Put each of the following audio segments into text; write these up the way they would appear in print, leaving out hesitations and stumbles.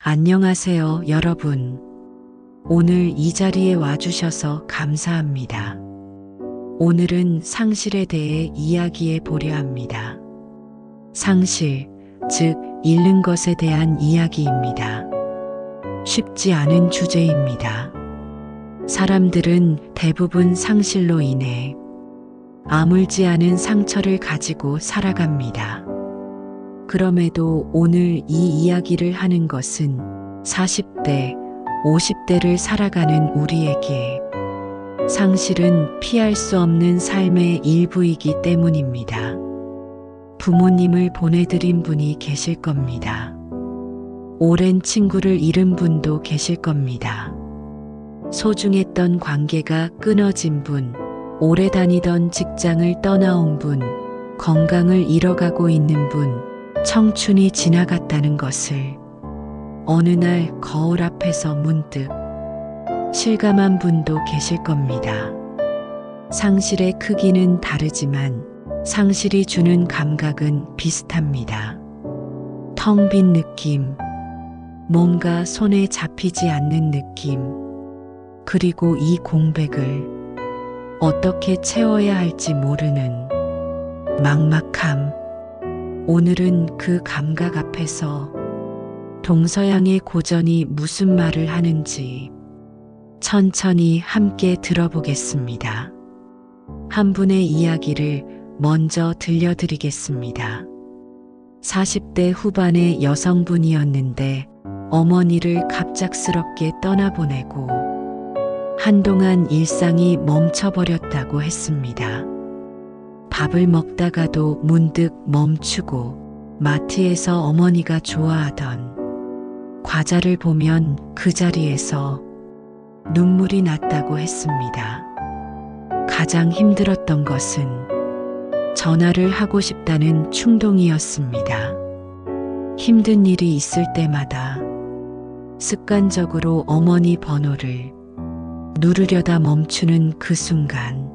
안녕하세요, 여러분. 오늘 이 자리에 와주셔서 감사합니다. 오늘은 상실에 대해 이야기해 보려 합니다. 상실, 즉, 잃는 것에 대한 이야기입니다. 쉽지 않은 주제입니다. 사람들은 대부분 상실로 인해 아물지 않은 상처를 가지고 살아갑니다. 그럼에도 오늘 이 이야기를 하는 것은 40대, 50대를 살아가는 우리에게 상실은 피할 수 없는 삶의 일부이기 때문입니다. 부모님을 보내드린 분이 계실 겁니다. 오랜 친구를 잃은 분도 계실 겁니다. 소중했던 관계가 끊어진 분, 오래 다니던 직장을 떠나온 분, 건강을 잃어가고 있는 분, 청춘이 지나갔다는 것을 어느 날 거울 앞에서 문득 실감한 분도 계실 겁니다. 상실의 크기는 다르지만 상실이 주는 감각은 비슷합니다. 텅 빈 느낌, 뭔가 손에 잡히지 않는 느낌, 그리고 이 공백을 어떻게 채워야 할지 모르는 막막함. 오늘은 그 감각 앞에서 동서양의 고전이 무슨 말을 하는지 천천히 함께 들어보겠습니다. 한 분의 이야기를 먼저 들려드리겠습니다. 40대 후반의 여성분이었는데 어머니를 갑작스럽게 떠나보내고 한동안 일상이 멈춰버렸다고 했습니다. 밥을 먹다가도 문득 멈추고 마트에서 어머니가 좋아하던 과자를 보면 그 자리에서 눈물이 났다고 했습니다. 가장 힘들었던 것은 전화를 하고 싶다는 충동이었습니다. 힘든 일이 있을 때마다 습관적으로 어머니 번호를 누르려다 멈추는 그 순간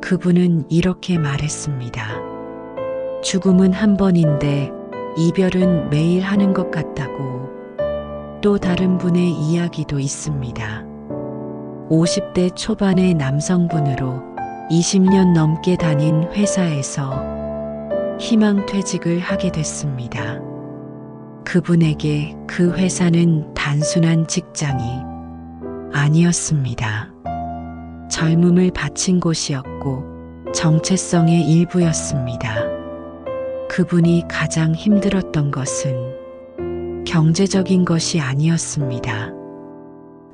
그분은 이렇게 말했습니다. 죽음은 한 번인데 이별은 매일 하는 것 같다고. 또 다른 분의 이야기도 있습니다. 50대 초반의 남성분으로 20년 넘게 다닌 회사에서 희망퇴직을 하게 됐습니다. 그분에게 그 회사는 단순한 직장이 아니었습니다. 젊음을 바친 곳이었고 정체성의 일부였습니다. 그분이 가장 힘들었던 것은 경제적인 것이 아니었습니다.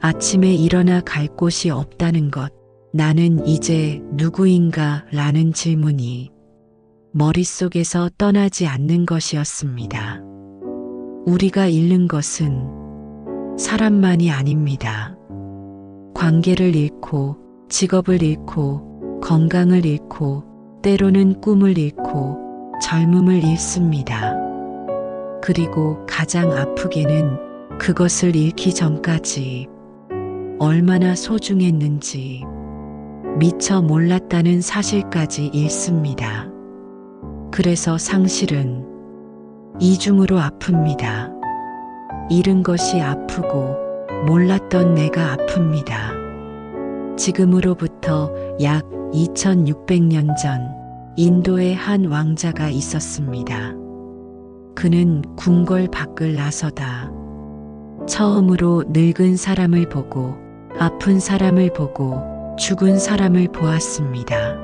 아침에 일어나 갈 곳이 없다는 것, 나는 이제 누구인가 라는 질문이 머릿속에서 떠나지 않는 것이었습니다. 우리가 잃는 것은 사람만이 아닙니다. 관계를 잃고 직업을 잃고 건강을 잃고 때로는 꿈을 잃고 젊음을 잃습니다. 그리고 가장 아프게는 그것을 잃기 전까지 얼마나 소중했는지 미처 몰랐다는 사실까지 잃습니다. 그래서 상실은 이중으로 아픕니다. 잃은 것이 아프고 몰랐던 내가 아픕니다. 지금으로부터 약 2600년 전 인도에 한 왕자가 있었습니다. 그는 궁궐 밖을 나서다 처음으로 늙은 사람을 보고 아픈 사람을 보고 죽은 사람을 보았습니다.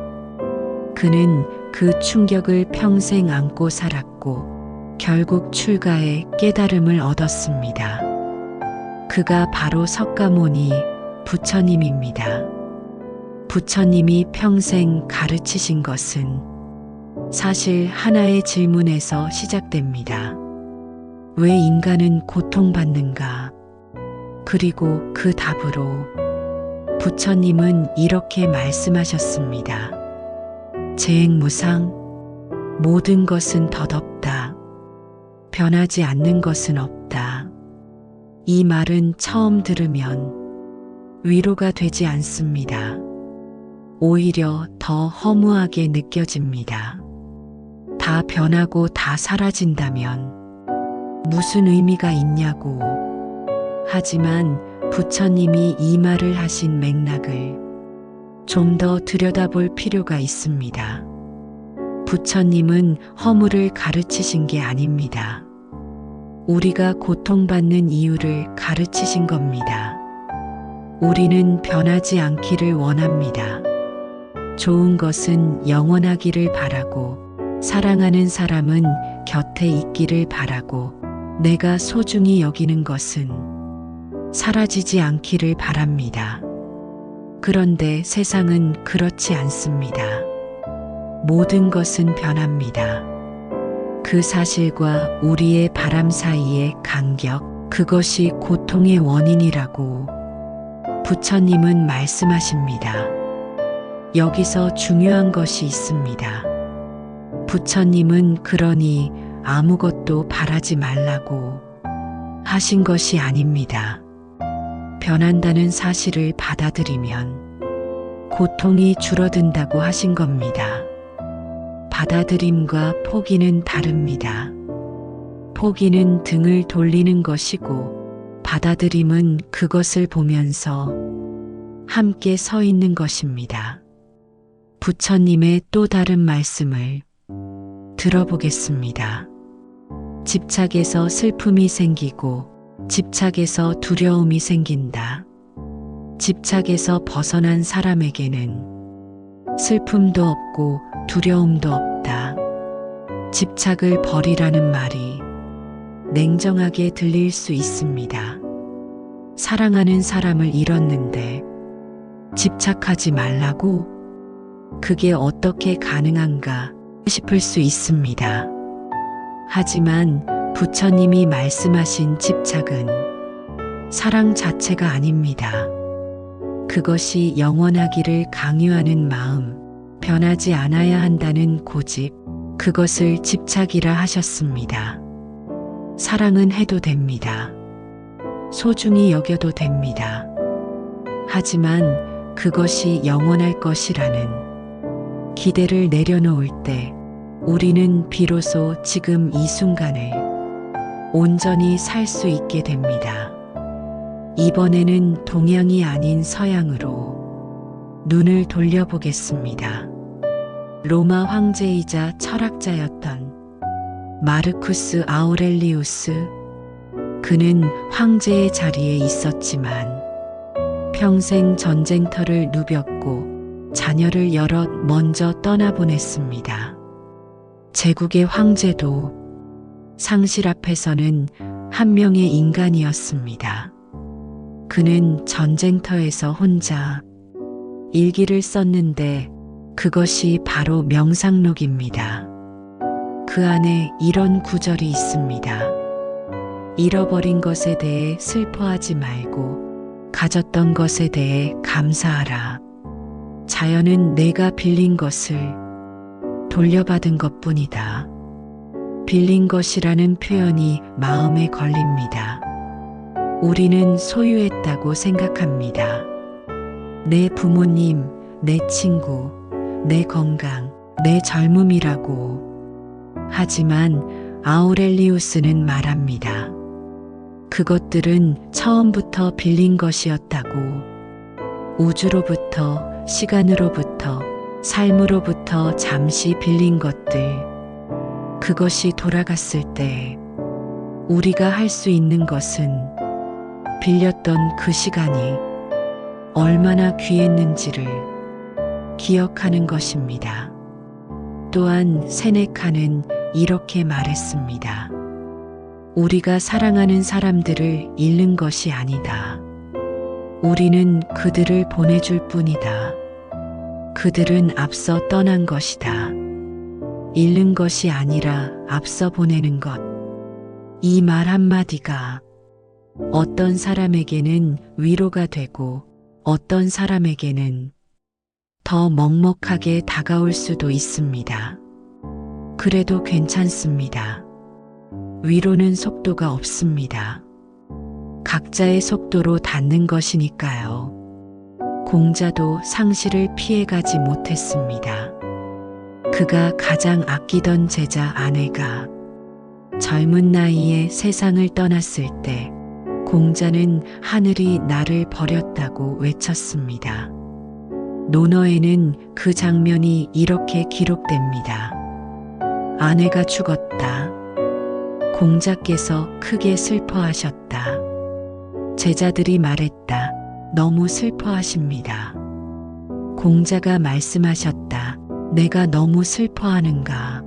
그는 그 충격을 평생 안고 살았고 결국 출가해 깨달음을 얻었습니다. 그가 바로 석가모니 부처님입니다. 부처님이 평생 가르치신 것은 사실 하나의 질문에서 시작됩니다. 왜 인간은 고통받는가? 그리고 그 답으로 부처님은 이렇게 말씀하셨습니다. 재행무상, 모든 것은 덧없다. 변하지 않는 것은 없다. 이 말은 처음 들으면 위로가 되지 않습니다. 오히려 더 허무하게 느껴집니다. 다 변하고 다 사라진다면 무슨 의미가 있냐고. 하지만 부처님이 이 말을 하신 맥락을 좀 더 들여다볼 필요가 있습니다. 부처님은 허물을 가르치신 게 아닙니다. 우리가 고통받는 이유를 가르치신 겁니다. 우리는 변하지 않기를 원합니다. 좋은 것은 영원하기를 바라고, 사랑하는 사람은 곁에 있기를 바라고, 내가 소중히 여기는 것은 사라지지 않기를 바랍니다. 그런데 세상은 그렇지 않습니다. 모든 것은 변합니다. 그 사실과 우리의 바람 사이의 간격, 그것이 고통의 원인이라고 부처님은 말씀하십니다. 여기서 중요한 것이 있습니다. 부처님은 그러니 아무것도 바라지 말라고 하신 것이 아닙니다. 변한다는 사실을 받아들이면 고통이 줄어든다고 하신 겁니다. 받아들임과 포기는 다릅니다. 포기는 등을 돌리는 것이고, 받아들임은 그것을 보면서 함께 서 있는 것입니다. 부처님의 또 다른 말씀을 들어보겠습니다. 집착에서 슬픔이 생기고, 집착에서 두려움이 생긴다. 집착에서 벗어난 사람에게는 슬픔도 없고 두려움도 없다. 집착을 버리라는 말이 냉정하게 들릴 수 있습니다. 사랑하는 사람을 잃었는데 집착하지 말라고? 그게 어떻게 가능한가 싶을 수 있습니다. 하지만 부처님이 말씀하신 집착은 사랑 자체가 아닙니다. 그것이 영원하기를 강요하는 마음, 변하지 않아야 한다는 고집, 그것을 집착이라 하셨습니다. 사랑은 해도 됩니다. 소중히 여겨도 됩니다. 하지만 그것이 영원할 것이라는 기대를 내려놓을 때 우리는 비로소 지금 이 순간을 온전히 살 수 있게 됩니다. 이번에는 동양이 아닌 서양으로 눈을 돌려보겠습니다. 로마 황제이자 철학자였던 마르쿠스 아우렐리우스, 그는 황제의 자리에 있었지만 평생 전쟁터를 누볐고 자녀를 여럿 먼저 떠나보냈습니다. 제국의 황제도 상실 앞에서는 한 명의 인간이었습니다. 그는 전쟁터에서 혼자 일기를 썼는데 그것이 바로 명상록입니다. 그 안에 이런 구절이 있습니다. 잃어버린 것에 대해 슬퍼하지 말고 가졌던 것에 대해 감사하라. 자연은 내가 빌린 것을 돌려받은 것뿐이다. 빌린 것이라는 표현이 마음에 걸립니다. 우리는 소유했다고 생각합니다. 내 부모님, 내 친구, 내 건강, 내 젊음이라고. 하지만 아우렐리우스는 말합니다. 그것들은 처음부터 빌린 것이었다고. 우주로부터, 시간으로부터, 삶으로부터 잠시 빌린 것들. 그것이 돌아갔을 때 우리가 할 수 있는 것은 빌렸던 그 시간이 얼마나 귀했는지를 기억하는 것입니다. 또한 세네카는 이렇게 말했습니다. 우리가 사랑하는 사람들을 잃는 것이 아니다. 우리는 그들을 보내줄 뿐이다. 그들은 앞서 떠난 것이다. 잃는 것이 아니라 앞서 보내는 것. 이 말 한마디가 어떤 사람에게는 위로가 되고 어떤 사람에게는 더 먹먹하게 다가올 수도 있습니다. 그래도 괜찮습니다. 위로는 속도가 없습니다. 각자의 속도로 닿는 것이니까요. 공자도 상실을 피해가지 못했습니다. 그가 가장 아끼던 제자 아내가 젊은 나이에 세상을 떠났을 때 공자는 하늘이 나를 버렸다고 외쳤습니다. 논어에는 그 장면이 이렇게 기록됩니다. 아내가 죽었다. 공자께서 크게 슬퍼하셨다. 제자들이 말했다. 너무 슬퍼하십니다. 공자가 말씀하셨다. 내가 너무 슬퍼하는가?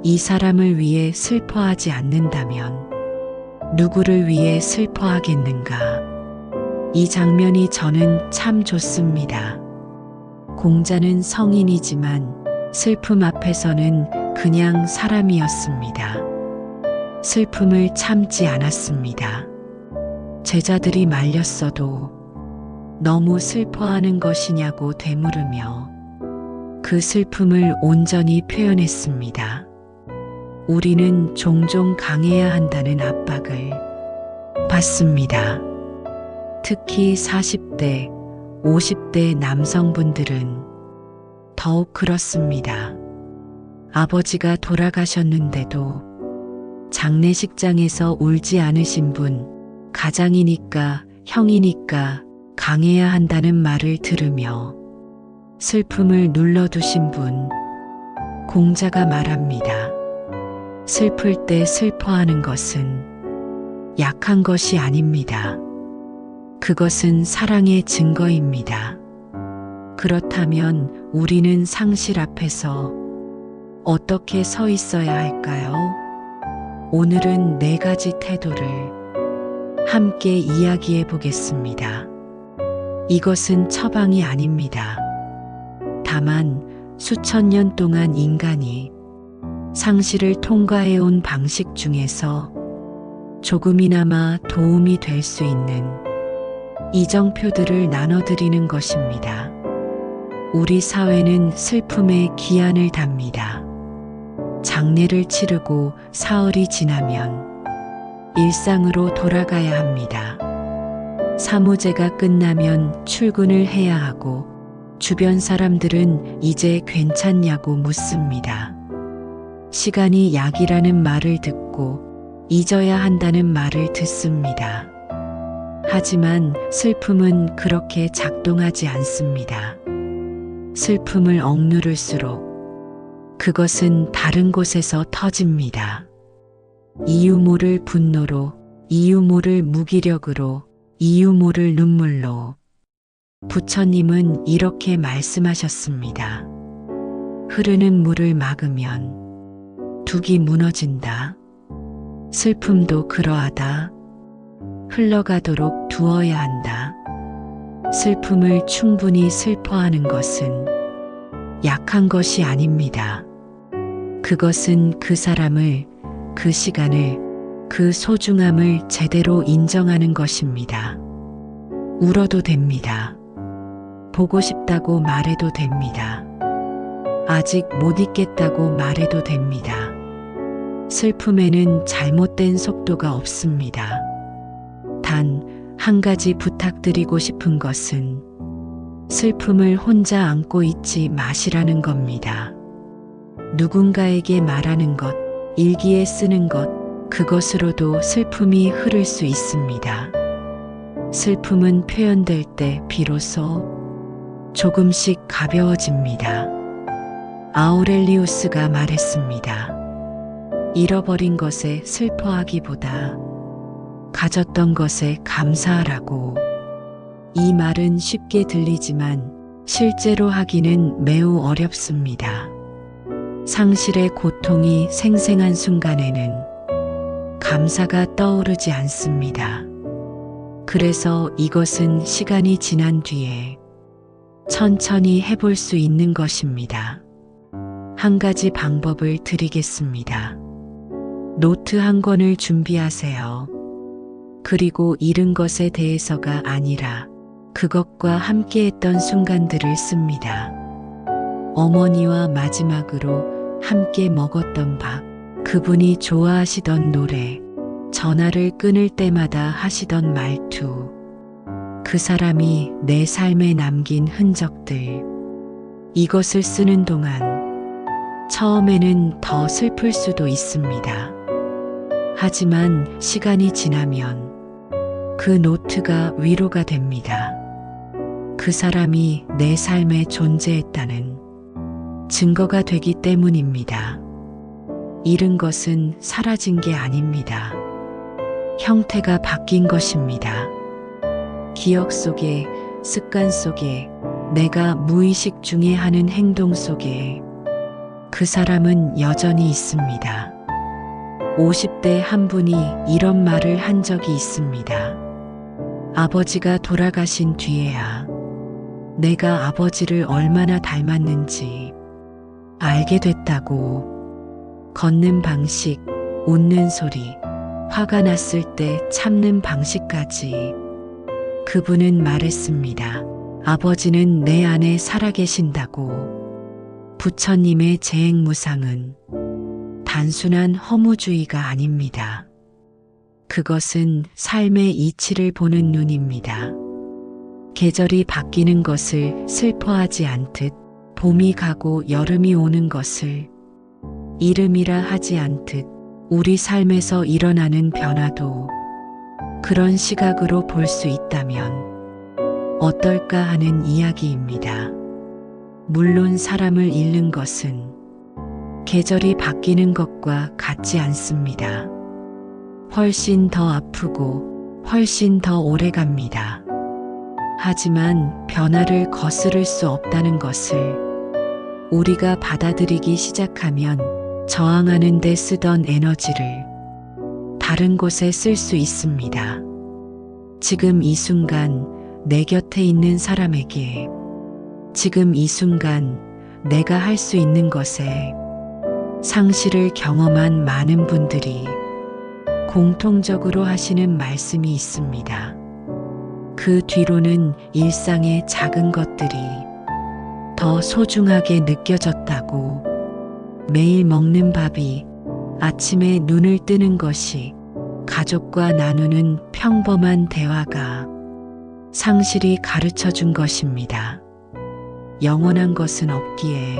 이 사람을 위해 슬퍼하지 않는다면 누구를 위해 슬퍼하겠는가? 이 장면이 저는 참 좋습니다. 공자는 성인이지만 슬픔 앞에서는 그냥 사람이었습니다. 슬픔을 참지 않았습니다. 제자들이 말렸어도 너무 슬퍼하는 것이냐고 되물으며 그 슬픔을 온전히 표현했습니다. 우리는 종종 강해야 한다는 압박을 받습니다. 특히 40대, 50대 남성분들은 더욱 그렇습니다. 아버지가 돌아가셨는데도 장례식장에서 울지 않으신 분, 가장이니까, 형이니까 강해야 한다는 말을 들으며 슬픔을 눌러두신 분, 공자가 말합니다. 슬플 때 슬퍼하는 것은 약한 것이 아닙니다. 그것은 사랑의 증거입니다. 그렇다면 우리는 상실 앞에서 어떻게 서 있어야 할까요? 오늘은 4가지 태도를 함께 이야기해 보겠습니다. 이것은 처방이 아닙니다. 다만 수천 년 동안 인간이 상실을 통과해온 방식 중에서 조금이나마 도움이 될 수 있는 이정표들을 나눠드리는 것입니다. 우리 사회는 슬픔의 기한을 답니다. 장례를 치르고 사흘이 지나면 일상으로 돌아가야 합니다. 사무제가 끝나면 출근을 해야 하고 주변 사람들은 이제 괜찮냐고 묻습니다. 시간이 약이라는 말을 듣고 잊어야 한다는 말을 듣습니다. 하지만 슬픔은 그렇게 작동하지 않습니다. 슬픔을 억누를수록 그것은 다른 곳에서 터집니다. 이유 모를 분노로, 이유 모를 무기력으로, 이유 모를 눈물로. 부처님은 이렇게 말씀하셨습니다. 흐르는 물을 막으면 둑이 무너진다. 슬픔도 그러하다. 흘러가도록 두어야 한다. 슬픔을 충분히 슬퍼하는 것은 약한 것이 아닙니다. 그것은 그 사람을, 그 시간을, 그 소중함을 제대로 인정하는 것입니다. 울어도 됩니다. 보고 싶다고 말해도 됩니다. 아직 못 잊겠다고 말해도 됩니다. 슬픔에는 잘못된 속도가 없습니다. 단 한 가지 부탁드리고 싶은 것은 슬픔을 혼자 안고 있지 마시라는 겁니다. 누군가에게 말하는 것, 일기에 쓰는 것, 그것으로도 슬픔이 흐를 수 있습니다. 슬픔은 표현될 때 비로소 조금씩 가벼워집니다. 아우렐리우스가 말했습니다. 잃어버린 것에 슬퍼하기보다 가졌던 것에 감사하라고. 이 말은 쉽게 들리지만 실제로 하기는 매우 어렵습니다. 상실의 고통이 생생한 순간에는 감사가 떠오르지 않습니다. 그래서 이것은 시간이 지난 뒤에 천천히 해볼 수 있는 것입니다. 한 가지 방법을 드리겠습니다. 노트 한 권을 준비하세요. 그리고 잃은 것에 대해서가 아니라 그것과 함께했던 순간들을 씁니다. 어머니와 마지막으로 함께 먹었던 밥, 그분이 좋아하시던 노래, 전화를 끊을 때마다 하시던 말투, 그 사람이 내 삶에 남긴 흔적들. 이것을 쓰는 동안 처음에는 더 슬플 수도 있습니다. 하지만 시간이 지나면 그 노트가 위로가 됩니다. 그 사람이 내 삶에 존재했다는 증거가 되기 때문입니다. 잃은 것은 사라진 게 아닙니다. 형태가 바뀐 것입니다. 기억 속에, 습관 속에, 내가 무의식 중에 하는 행동 속에 그 사람은 여전히 있습니다. 50대 한 분이 이런 말을 한 적이 있습니다. 아버지가 돌아가신 뒤에야 내가 아버지를 얼마나 닮았는지 알게 됐다고. 걷는 방식, 웃는 소리, 화가 났을 때 참는 방식까지 그분은 말했습니다. 아버지는 내 안에 살아계신다고. 부처님의 재행무상은 단순한 허무주의가 아닙니다. 그것은 삶의 이치를 보는 눈입니다. 계절이 바뀌는 것을 슬퍼하지 않듯, 봄이 가고 여름이 오는 것을 이름이라 하지 않듯, 우리 삶에서 일어나는 변화도 그런 시각으로 볼 수 있다면 어떨까 하는 이야기입니다. 물론 사람을 잃는 것은 계절이 바뀌는 것과 같지 않습니다. 훨씬 더 아프고 훨씬 더 오래 갑니다. 하지만 변화를 거스를 수 없다는 것을 우리가 받아들이기 시작하면 저항하는 데 쓰던 에너지를 다른 곳에 쓸 수 있습니다. 지금 이 순간 내 곁에 있는 사람에게, 지금 이 순간 내가 할 수 있는 것에 상실을 경험한 많은 분들이 공통적으로 하시는 말씀이 있습니다. 그 뒤로는 일상의 작은 것들이 더 소중하게 느껴졌다고. 매일 먹는 밥이, 아침에 눈을 뜨는 것이, 가족과 나누는 평범한 대화가 상실이 가르쳐 준 것입니다. 영원한 것은 없기에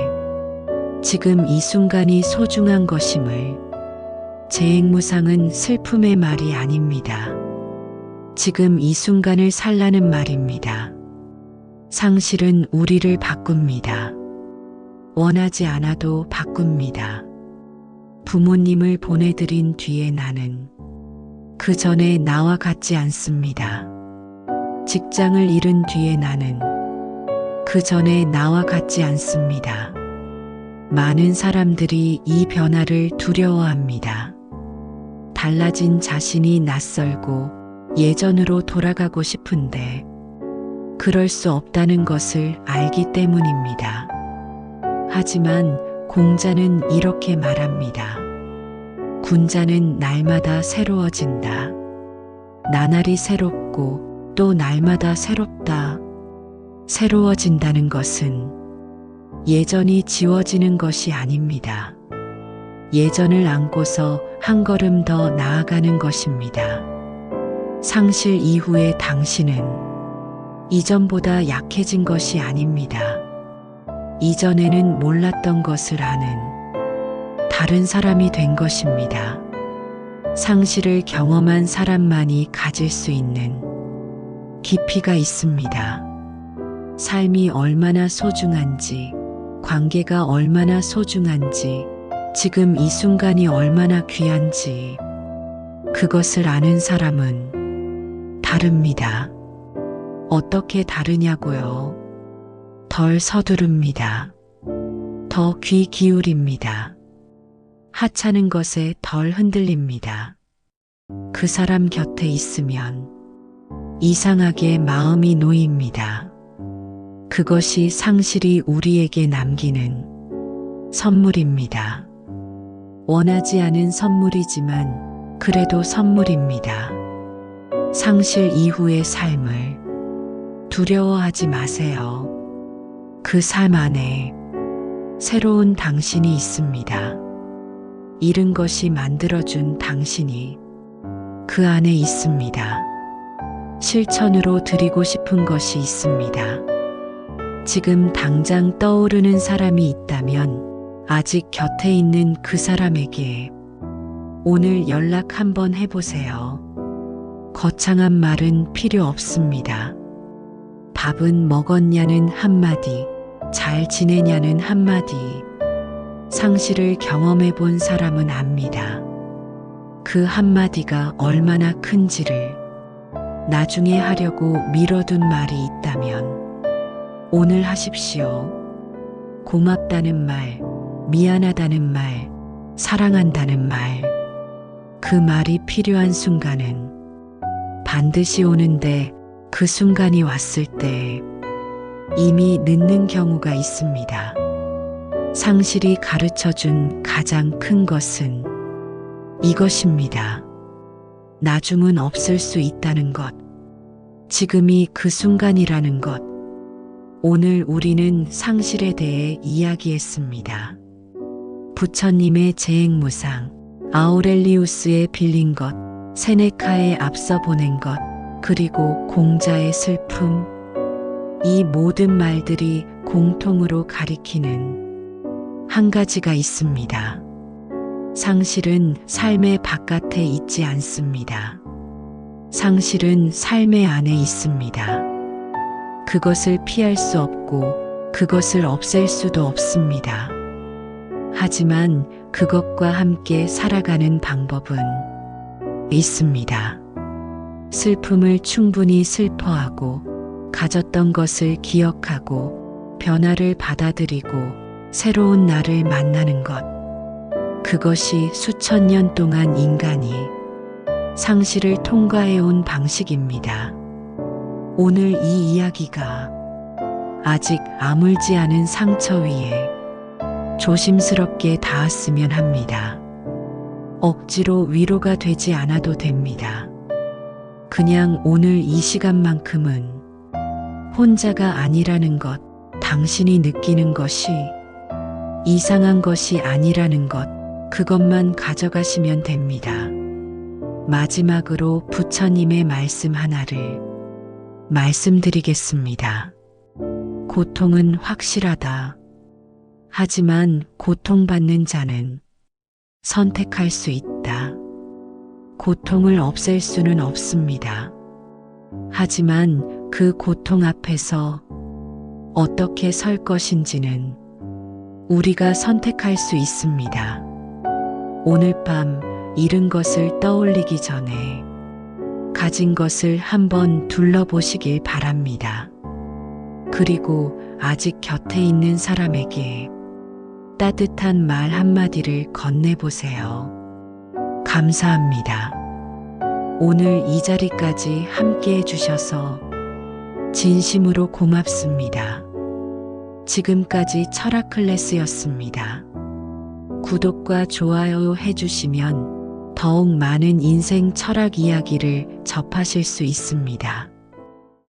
지금 이 순간이 소중한 것임을. 재행무상은 슬픔의 말이 아닙니다. 지금 이 순간을 살라는 말입니다. 상실은 우리를 바꿉니다. 원하지 않아도 바꿉니다. 부모님을 보내드린 뒤에 나는 그 전에 나와 같지 않습니다. 직장을 잃은 뒤에 나는 그 전에 나와 같지 않습니다. 많은 사람들이 이 변화를 두려워합니다. 달라진 자신이 낯설고 예전으로 돌아가고 싶은데 그럴 수 없다는 것을 알기 때문입니다. 하지만 공자는 이렇게 말합니다. 군자는 날마다 새로워진다. 나날이 새롭고 또 날마다 새롭다. 새로워진다는 것은 예전이 지워지는 것이 아닙니다. 예전을 안고서 한 걸음 더 나아가는 것입니다. 상실 이후의 당신은 이전보다 약해진 것이 아닙니다. 이전에는 몰랐던 것을 아는 다른 사람이 된 것입니다. 상실을 경험한 사람만이 가질 수 있는 깊이가 있습니다. 삶이 얼마나 소중한지, 관계가 얼마나 소중한지, 지금 이 순간이 얼마나 귀한지, 그것을 아는 사람은 다릅니다. 어떻게 다르냐고요? 덜 서두릅니다. 더 귀 기울입니다. 하찮은 것에 덜 흔들립니다. 그 사람 곁에 있으면 이상하게 마음이 놓입니다. 그것이 상실이 우리에게 남기는 선물입니다. 원하지 않은 선물이지만 그래도 선물입니다. 상실 이후의 삶을 두려워하지 마세요. 그 삶 안에 새로운 당신이 있습니다. 잃은 것이 만들어준 당신이 그 안에 있습니다. 실천으로 드리고 싶은 것이 있습니다. 지금 당장 떠오르는 사람이 있다면 아직 곁에 있는 그 사람에게 오늘 연락 한번 해보세요. 거창한 말은 필요 없습니다. 밥은 먹었냐는 한마디, 잘 지내냐는 한마디, 상실을 경험해 본 사람은 압니다. 그 한마디가 얼마나 큰지를. 나중에 하려고 미뤄둔 말이 있다면 오늘 하십시오. 고맙다는 말, 미안하다는 말, 사랑한다는 말. 그 말이 필요한 순간은 반드시 오는데 그 순간이 왔을 때 이미 늦는 경우가 있습니다. 상실이 가르쳐준 가장 큰 것은 이것입니다. 나중은 없을 수 있다는 것. 지금이 그 순간이라는 것. 오늘 우리는 상실에 대해 이야기했습니다. 부처님의 재행무상, 아우렐리우스의 빌린 것, 세네카의 앞서 보낸 것, 그리고 공자의 슬픔. 이 모든 말들이 공통으로 가리키는 한 가지가 있습니다. 상실은 삶의 바깥에 있지 않습니다. 상실은 삶의 안에 있습니다. 그것을 피할 수 없고 그것을 없앨 수도 없습니다. 하지만 그것과 함께 살아가는 방법은 있습니다. 슬픔을 충분히 슬퍼하고 가졌던 것을 기억하고 변화를 받아들이고 새로운 나를 만나는 것. 그것이 수천 년 동안 인간이 상실을 통과해온 방식입니다. 오늘 이 이야기가 아직 아물지 않은 상처 위에 조심스럽게 닿았으면 합니다. 억지로 위로가 되지 않아도 됩니다. 그냥 오늘 이 시간만큼은 혼자가 아니라는 것, 당신이 느끼는 것이 이상한 것이 아니라는 것, 그것만 가져가시면 됩니다. 마지막으로 부처님의 말씀 하나를 말씀드리겠습니다. 고통은 확실하다. 하지만 고통받는 자는 선택할 수 있다. 고통을 없앨 수는 없습니다. 하지만 그 고통 앞에서 어떻게 설 것인지는 우리가 선택할 수 있습니다. 오늘 밤 잃은 것을 떠올리기 전에 가진 것을 한번 둘러보시길 바랍니다. 그리고 아직 곁에 있는 사람에게 따뜻한 말 한마디를 건네보세요. 감사합니다. 오늘 이 자리까지 함께 해주셔서 진심으로 고맙습니다. 지금까지 철학 클래스였습니다. 구독과 좋아요 해주시면 더욱 많은 인생 철학 이야기를 접하실 수 있습니다.